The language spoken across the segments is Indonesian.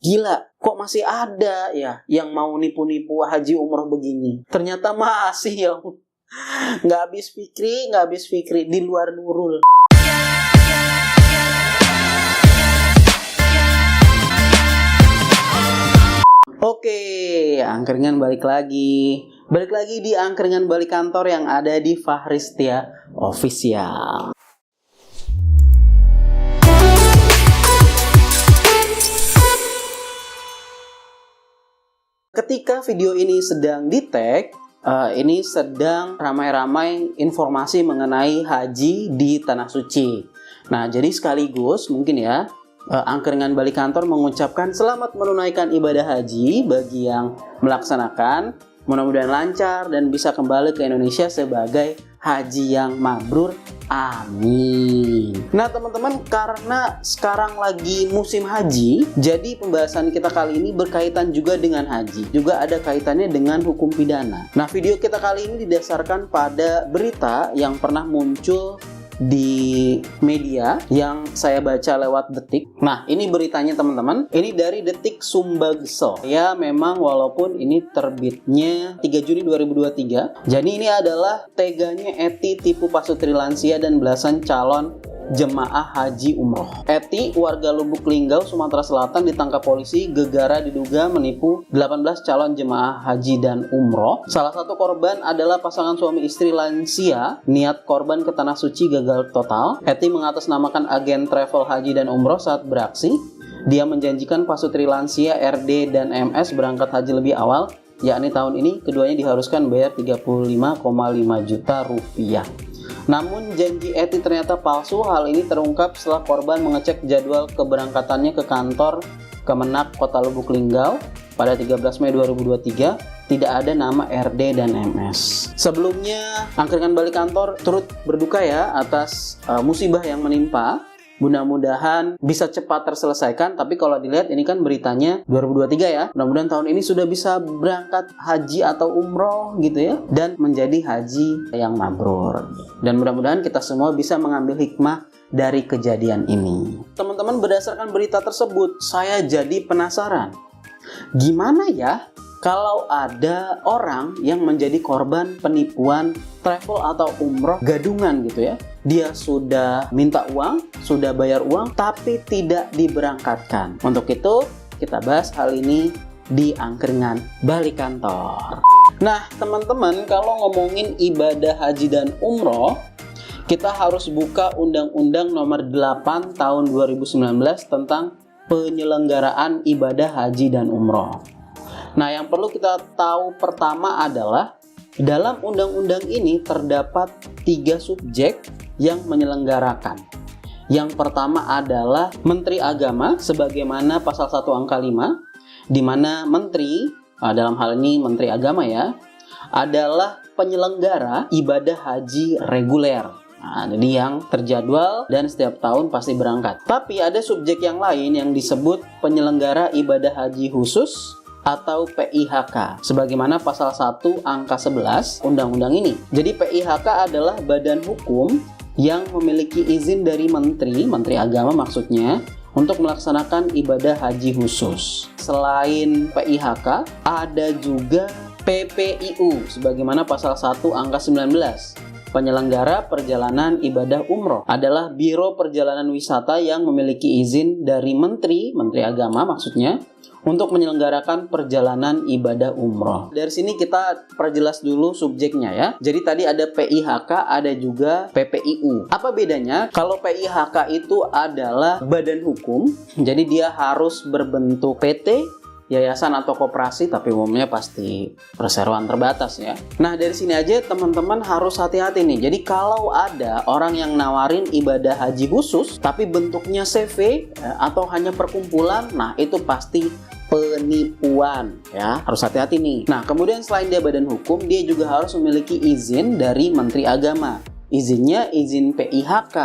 Gila, kok masih ada ya yang mau nipu-nipu haji umroh begini? Ternyata masih ya. Nggak habis fikri di luar Nurul. Oke, angkringan balik lagi. Balik lagi di angkringan balik kantor yang ada di Fahristia Official. Ketika video ini sedang di-tag, ini sedang ramai-ramai informasi mengenai haji di Tanah Suci. Nah, jadi sekaligus mungkin ya, angkringan balik kantor mengucapkan selamat menunaikan ibadah haji bagi yang melaksanakan. Mudah-mudahan lancar dan bisa kembali ke Indonesia sebagai haji yang mabrur. Amin. Nah teman-teman, karena sekarang lagi musim haji, jadi pembahasan kita kali ini berkaitan juga dengan haji. Juga ada kaitannya dengan hukum pidana. Nah video kita kali ini didasarkan pada berita yang pernah muncul di media yang saya baca lewat Detik. Nah ini beritanya teman-teman, ini dari Detik Sumbagso ya, memang walaupun ini terbitnya 3 Juni 2023. Jadi ini adalah teganya Eti tipu pasutri lansia dan belasan calon jemaah haji umroh. Eti, warga Lubuk Linggau, Sumatera Selatan, ditangkap polisi gegara diduga menipu 18 calon jemaah haji dan umroh. Salah satu korban adalah pasangan suami istri lansia. Niat korban ke Tanah Suci gagal total. Eti mengatasnamakan agen travel haji dan umroh saat beraksi. Dia menjanjikan pasutri lansia RD dan MS berangkat haji lebih awal, yakni tahun ini. Keduanya diharuskan bayar 35,5 juta rupiah. Namun janji Eti ternyata palsu. Hal ini terungkap setelah korban mengecek jadwal keberangkatannya ke kantor Kemenak Kota Lubuk Linggau pada 13 Mei 2023. Tidak ada nama RD dan MS. Sebelumnya, angkringan balik kantor turut berduka ya atas musibah yang menimpa. Mudah-mudahan bisa cepat terselesaikan. Tapi kalau dilihat ini kan beritanya 2023 ya. Mudah-mudahan tahun ini sudah bisa berangkat haji atau umroh gitu ya, dan menjadi haji yang mabrur. Dan mudah-mudahan kita semua bisa mengambil hikmah dari kejadian ini. Teman-teman, berdasarkan berita tersebut, saya jadi penasaran. Gimana ya kalau ada orang yang menjadi korban penipuan travel atau umroh gadungan gitu ya. Dia sudah minta uang, sudah bayar uang, tapi tidak diberangkatkan. Untuk itu, kita bahas hal ini di angkringan balik kantor. Nah, teman-teman, kalau ngomongin ibadah haji dan umroh, kita harus buka Undang-Undang Nomor 8 Tahun 2019 tentang penyelenggaraan ibadah haji dan umroh. Nah, yang perlu kita tahu pertama adalah dalam undang-undang ini terdapat 3 subjek yang menyelenggarakan. Yang pertama adalah Menteri Agama sebagaimana pasal 1 angka 5, di mana menteri, dalam hal ini Menteri Agama ya, adalah penyelenggara ibadah haji reguler. Nah, jadi yang terjadwal dan setiap tahun pasti berangkat. Tapi ada subjek yang lain yang disebut penyelenggara ibadah haji khusus atau PIHK sebagaimana pasal 1 angka 11 undang-undang ini. Jadi PIHK adalah badan hukum yang memiliki izin dari Menteri Agama maksudnya untuk melaksanakan ibadah haji khusus. Selain PIHK ada juga PPIU sebagaimana pasal 1 angka 19. Penyelenggara perjalanan ibadah umroh adalah Biro Perjalanan Wisata yang memiliki izin dari Menteri Agama maksudnya untuk menyelenggarakan perjalanan ibadah umroh. Dari sini kita perjelas dulu subjeknya ya. Jadi tadi ada PIHK, ada juga PPIU. Apa bedanya? Kalau PIHK itu adalah badan hukum, jadi dia harus berbentuk PT, yayasan atau koperasi, tapi umumnya pasti perseroan terbatas ya. Nah dari sini aja teman-teman harus hati-hati nih. Jadi kalau ada orang yang nawarin ibadah haji khusus tapi bentuknya CV atau hanya perkumpulan, nah itu pasti penipuan ya, harus hati-hati nih. Nah kemudian selain dia badan hukum, dia juga harus memiliki izin dari Menteri Agama. Izinnya izin PIHK,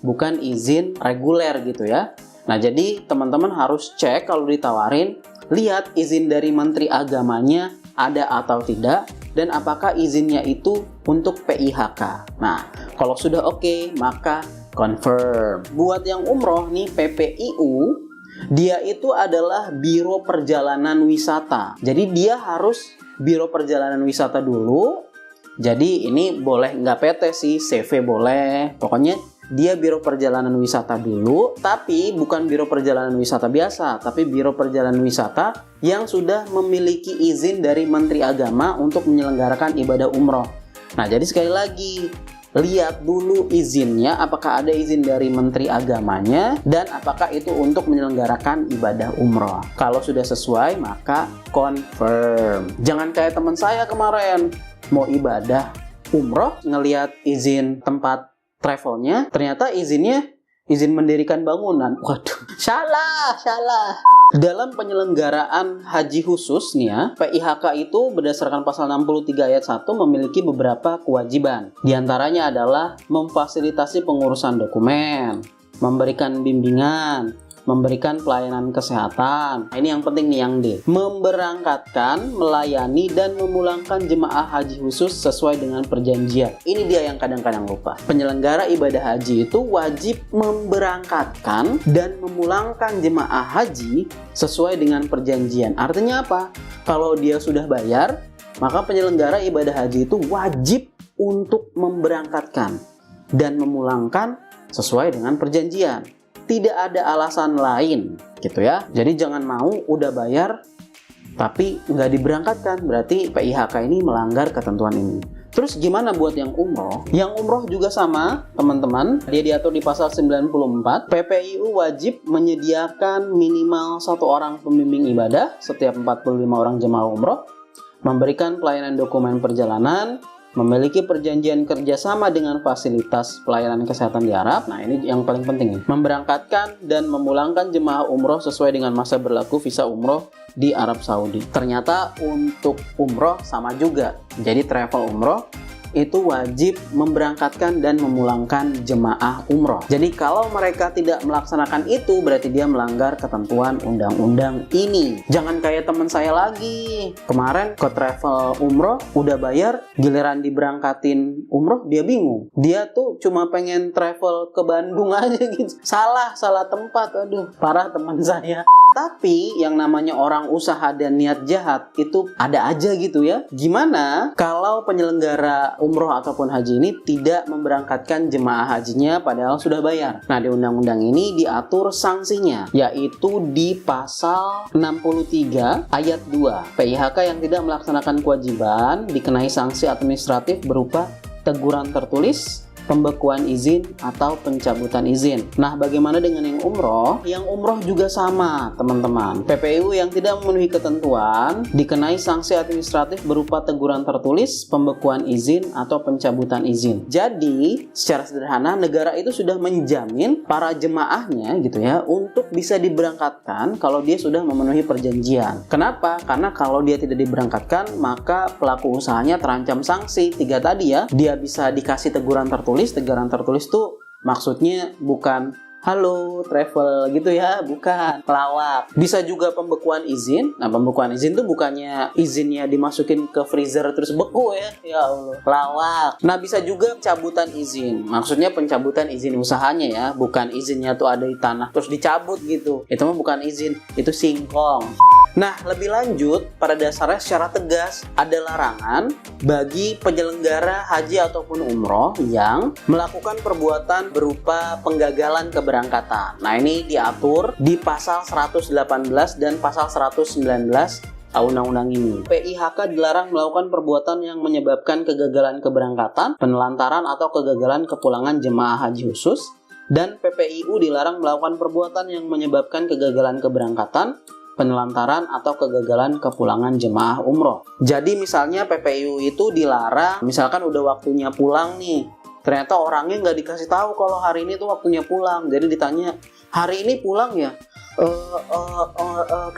bukan izin reguler gitu ya. Nah jadi teman-teman harus cek kalau ditawarin, lihat izin dari Menteri Agamanya ada atau tidak, dan apakah izinnya itu untuk PIHK. Nah kalau sudah oke, maka confirm. Buat yang umroh nih, PPIU Dia itu adalah biro perjalanan wisata. Jadi dia harus biro perjalanan wisata dulu. Jadi ini boleh nggak PT sih, CV boleh. Pokoknya dia biro perjalanan wisata dulu, tapi bukan biro perjalanan wisata biasa, tapi biro perjalanan wisata yang sudah memiliki izin dari Menteri Agama untuk menyelenggarakan ibadah umroh. Nah, jadi sekali lagi, lihat dulu izinnya, apakah ada izin dari Menteri Agamanya, dan apakah itu untuk menyelenggarakan ibadah umroh. Kalau sudah sesuai, maka confirm. Jangan kayak teman saya kemarin, mau ibadah umroh, ngelihat izin tempat travelnya, ternyata izinnya izin mendirikan bangunan. Waduh, salah. Dalam penyelenggaraan haji khusus nih ya, PIHK itu berdasarkan pasal 63 ayat 1 memiliki beberapa kewajiban. Di antaranya adalah memfasilitasi pengurusan dokumen, memberikan bimbingan, memberikan pelayanan kesehatan. Nah, ini yang penting nih, yang D. Memberangkatkan, melayani, dan memulangkan jemaah haji khusus sesuai dengan perjanjian. Ini dia yang kadang-kadang lupa. Penyelenggara ibadah haji itu wajib memberangkatkan dan memulangkan jemaah haji sesuai dengan perjanjian. Artinya apa? Kalau dia sudah bayar, maka penyelenggara ibadah haji itu wajib untuk memberangkatkan dan memulangkan sesuai dengan perjanjian. Tidak ada alasan lain gitu ya. Jadi jangan mau udah bayar tapi nggak diberangkatkan, berarti PIHK ini melanggar ketentuan ini. Terus gimana buat yang umroh? Yang umroh juga sama teman-teman, dia diatur di pasal 94. PPIU wajib menyediakan minimal 1 orang pembimbing ibadah setiap 45 orang jemaah umroh, memberikan pelayanan dokumen perjalanan, memiliki perjanjian kerjasama dengan fasilitas pelayanan kesehatan di Arab. Nah, ini yang paling penting. Memberangkatkan dan memulangkan jemaah umroh sesuai dengan masa berlaku visa umroh di Arab Saudi. Ternyata untuk umroh sama juga. Jadi travel umroh itu wajib memberangkatkan dan memulangkan jemaah umroh. Jadi kalau mereka tidak melaksanakan itu, berarti dia melanggar ketentuan undang-undang ini. Jangan kayak teman saya lagi. Kemarin ke travel umroh, udah bayar, giliran diberangkatin umroh, dia bingung. Dia tuh cuma pengen travel ke Bandung aja gitu. Salah tempat. Aduh, parah teman saya. Tapi yang namanya orang usaha dan niat jahat itu ada aja gitu ya. Gimana kalau penyelenggara umroh ataupun haji ini tidak memberangkatkan jemaah hajinya padahal sudah bayar? Nah, di undang-undang ini diatur sanksinya, yaitu di pasal 63 ayat 2. PIHK yang tidak melaksanakan kewajiban dikenai sanksi administratif berupa teguran tertulis, pembekuan izin, atau pencabutan izin. Nah, bagaimana dengan yang umroh? Yang umroh juga sama, teman-teman. PPIU yang tidak memenuhi ketentuan dikenai sanksi administratif berupa teguran tertulis, pembekuan izin, atau pencabutan izin. Jadi, secara sederhana, negara itu sudah menjamin para jemaahnya gitu ya untuk bisa diberangkatkan kalau dia sudah memenuhi perjanjian. Kenapa? Karena kalau dia tidak diberangkatkan, maka pelaku usahanya terancam sanksi. 3 tadi ya, dia bisa dikasih teguran tertulis. Teguran tertulis tuh maksudnya bukan halo travel gitu ya, bukan, pelawak. Bisa juga pembekuan izin. Nah, pembekuan izin tuh bukannya izinnya dimasukin ke freezer terus beku ya Allah, pelawak. Nah, bisa juga pencabutan izin. Maksudnya pencabutan izin usahanya ya, bukan izinnya tuh ada di tanah terus dicabut gitu. Itu mah bukan izin, itu singkong. Nah, lebih lanjut, pada dasarnya secara tegas ada larangan bagi penyelenggara haji ataupun umroh yang melakukan perbuatan berupa penggagalan keberangkatan. Nah, ini diatur di pasal 118 dan pasal 119 undang-undang ini. PIHK dilarang melakukan perbuatan yang menyebabkan kegagalan keberangkatan, penelantaran atau kegagalan kepulangan jemaah haji khusus, dan PPIU dilarang melakukan perbuatan yang menyebabkan kegagalan keberangkatan, penelantaran atau kegagalan kepulangan jemaah umroh. Jadi misalnya PPIU itu dilarang, misalkan udah waktunya pulang nih, ternyata orangnya nggak dikasih tahu kalau hari ini tuh waktunya pulang. Jadi ditanya, hari ini pulang ya?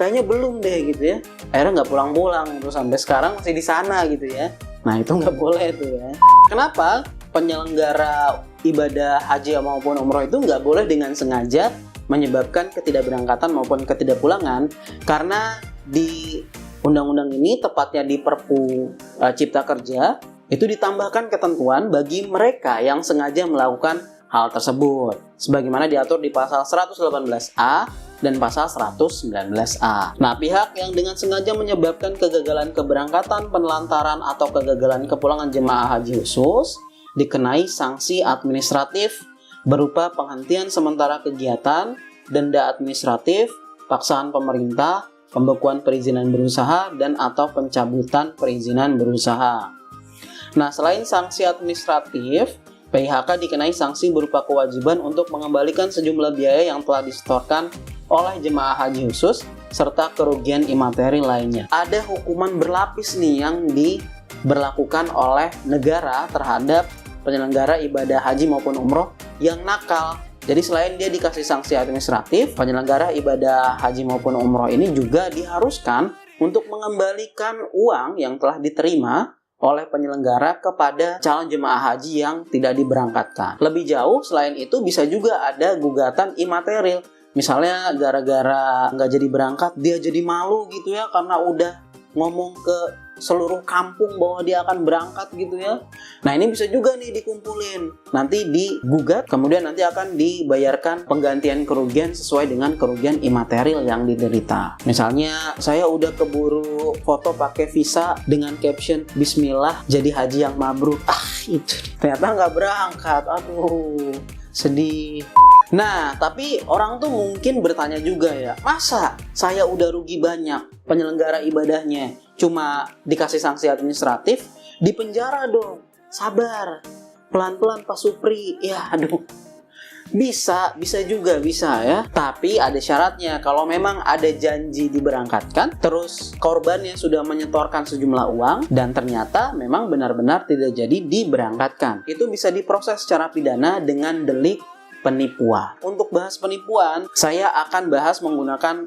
Kayaknya belum deh gitu ya. Akhirnya nggak pulang-pulang, terus sampai sekarang masih di sana gitu ya. Nah, itu nggak boleh tuh ya. Kenapa? Penyelenggara ibadah haji maupun umroh itu nggak boleh dengan sengaja menyebabkan ketidakberangkatan maupun ketidakpulangan, karena di undang-undang ini, tepatnya di Perpu Cipta Kerja, itu ditambahkan ketentuan bagi mereka yang sengaja melakukan hal tersebut sebagaimana diatur di pasal 118A dan pasal 119A. Nah, pihak yang dengan sengaja menyebabkan kegagalan keberangkatan, penelantaran, atau kegagalan kepulangan jemaah haji khusus dikenai sanksi administratif berupa penghentian sementara kegiatan, denda administratif, paksaan pemerintah, pembekuan perizinan berusaha, dan atau pencabutan perizinan berusaha. Nah, selain sanksi administratif, PIHK dikenai sanksi berupa kewajiban untuk mengembalikan sejumlah biaya yang telah disetorkan oleh jemaah haji khusus serta kerugian imateri lainnya. Ada hukuman berlapis nih yang diberlakukan oleh negara terhadap penyelenggara ibadah haji maupun umroh yang nakal. Jadi selain dia dikasih sanksi administratif, penyelenggara ibadah haji maupun umroh ini juga diharuskan untuk mengembalikan uang yang telah diterima oleh penyelenggara kepada calon jemaah haji yang tidak diberangkatkan. Lebih jauh, selain itu bisa juga ada gugatan imaterial. Misalnya gara-gara nggak jadi berangkat, dia jadi malu gitu ya karena udah ngomong ke seluruh kampung bahwa dia akan berangkat gitu ya. Nah, ini bisa juga nih dikumpulin, nanti digugat, kemudian nanti akan dibayarkan penggantian kerugian sesuai dengan kerugian imaterial yang diderita. Misalnya saya udah keburu foto pakai visa dengan caption Bismillah jadi haji yang mabrur, itu ternyata nggak berangkat, aduh sedih. Nah, tapi orang tuh mungkin bertanya juga ya, masa saya udah rugi banyak, penyelenggara ibadahnya cuma dikasih sanksi administratif, dipenjara dong. Sabar, pelan-pelan Pak Supri. Ya, aduh. Bisa juga ya. Tapi ada syaratnya. Kalau memang ada janji diberangkatkan, terus korbannya sudah menyetorkan sejumlah uang dan ternyata memang benar-benar tidak jadi diberangkatkan, itu bisa diproses secara pidana dengan delik penipuan. Untuk bahas penipuan, saya akan bahas menggunakan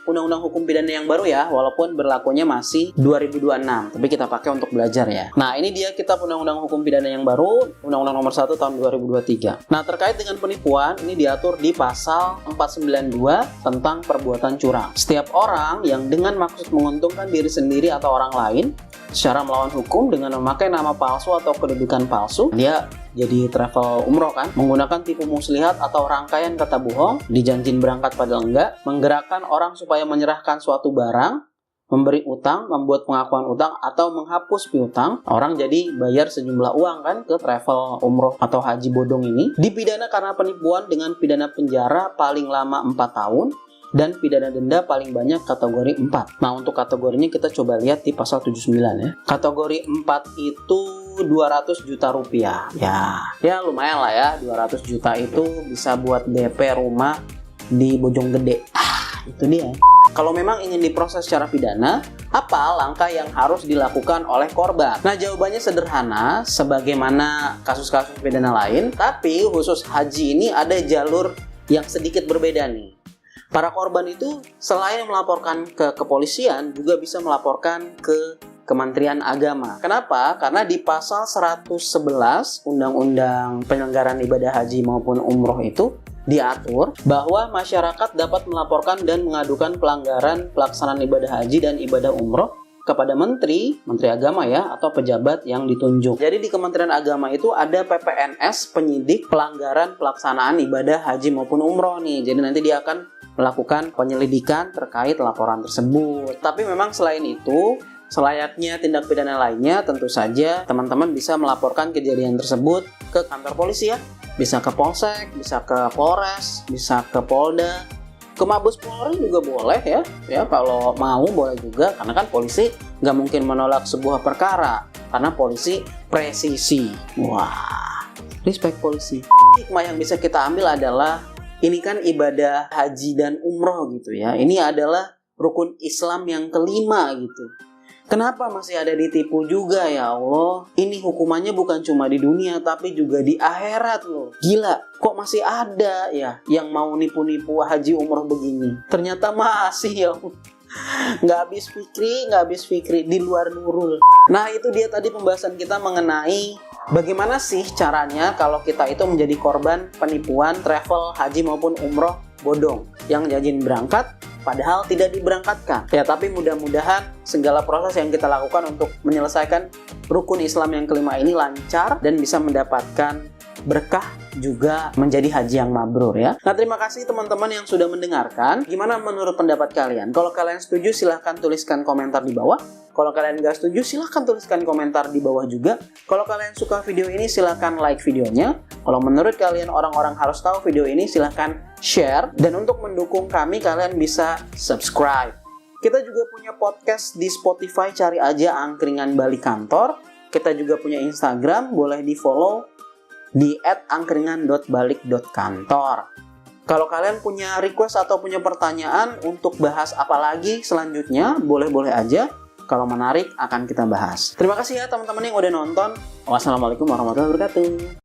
Undang-Undang Hukum Pidana yang baru ya, walaupun berlakunya masih 2026, tapi kita pakai untuk belajar ya. Nah, ini dia Kitab Undang-Undang Hukum Pidana yang baru, Undang-Undang Nomor 1 Tahun 2023. Nah, terkait dengan penipuan, ini diatur di pasal 492 tentang perbuatan curang. Setiap orang yang dengan maksud menguntungkan diri sendiri atau orang lain secara melawan hukum dengan memakai nama palsu atau kedudukan palsu, dia jadi travel umroh kan, menggunakan tipu muslihat atau rangkaian kata bohong, dijanjin berangkat padahal enggak, menggerakkan orang supaya menyerahkan suatu barang, memberi utang, membuat pengakuan utang, atau menghapus piutang, orang jadi bayar sejumlah uang kan ke travel umroh atau haji bodong ini, dipidana karena penipuan dengan pidana penjara paling lama 4 tahun, dan pidana denda paling banyak kategori 4. Nah, untuk kategorinya kita coba lihat di pasal 79 ya. Kategori 4 itu 200 juta rupiah. Ya lumayan lah ya, 200 juta itu bisa buat DP rumah di Bojonggede. Itu dia. Kalau memang ingin diproses secara pidana, apa langkah yang harus dilakukan oleh korban? Nah, jawabannya sederhana, sebagaimana kasus-kasus pidana lain, tapi khusus haji ini ada jalur yang sedikit berbeda nih. Para korban itu selain melaporkan ke kepolisian, juga bisa melaporkan ke Kementerian Agama. Kenapa? Karena di pasal 111 Undang-Undang Penyelenggaraan Ibadah Haji maupun Umroh itu diatur bahwa masyarakat dapat melaporkan dan mengadukan pelanggaran pelaksanaan ibadah haji dan ibadah umroh kepada Menteri Agama ya, atau pejabat yang ditunjuk. Jadi di Kementerian Agama itu ada PPNS, penyidik pelanggaran pelaksanaan ibadah haji maupun umroh nih. Jadi nanti dia akan melakukan penyelidikan terkait laporan tersebut. Tapi memang selain itu, selayaknya tindak pidana lainnya, tentu saja teman-teman bisa melaporkan kejadian tersebut ke kantor polisi ya. Bisa ke Polsek, bisa ke Polres, bisa ke Polda, ke Mabes Polri juga boleh ya. Ya, kalau mau boleh juga, karena kan polisi nggak mungkin menolak sebuah perkara, karena polisi presisi. Wah, respect polisi. Hikmah yang bisa kita ambil adalah, ini kan ibadah haji dan umroh gitu ya. Ini adalah rukun Islam yang kelima gitu. Kenapa masih ada ditipu juga ya Allah? Ini hukumannya bukan cuma di dunia, tapi juga di akhirat loh. Gila, kok masih ada ya yang mau nipu-nipu haji umroh begini? Ternyata masih ya. Nggak habis fikri di luar nurul. Nah, itu dia tadi pembahasan kita mengenai bagaimana sih caranya kalau kita itu menjadi korban penipuan travel haji maupun umroh bodong yang janjin berangkat padahal tidak diberangkatkan. Ya, tapi mudah-mudahan segala proses yang kita lakukan untuk menyelesaikan rukun Islam yang kelima ini lancar dan bisa mendapatkan berkah juga menjadi haji yang mabrur ya. Nah, terima kasih teman-teman yang sudah mendengarkan. Gimana menurut pendapat kalian? Kalau kalian setuju, silahkan tuliskan komentar di bawah. Kalau kalian nggak setuju, silahkan tuliskan komentar di bawah juga. Kalau kalian suka video ini, silahkan like videonya. Kalau menurut kalian orang-orang harus tahu video ini, silahkan share. Dan untuk mendukung kami, kalian bisa subscribe. Kita juga punya podcast di Spotify, cari aja Angkringan Balik Kantor. Kita juga punya Instagram, boleh di-follow di @angkringan.balik.kantor. Kalau kalian punya request atau punya pertanyaan untuk bahas apa lagi selanjutnya, boleh-boleh aja. Kalau menarik, akan kita bahas. Terima kasih ya teman-teman yang udah nonton. Wassalamualaikum warahmatullahi wabarakatuh.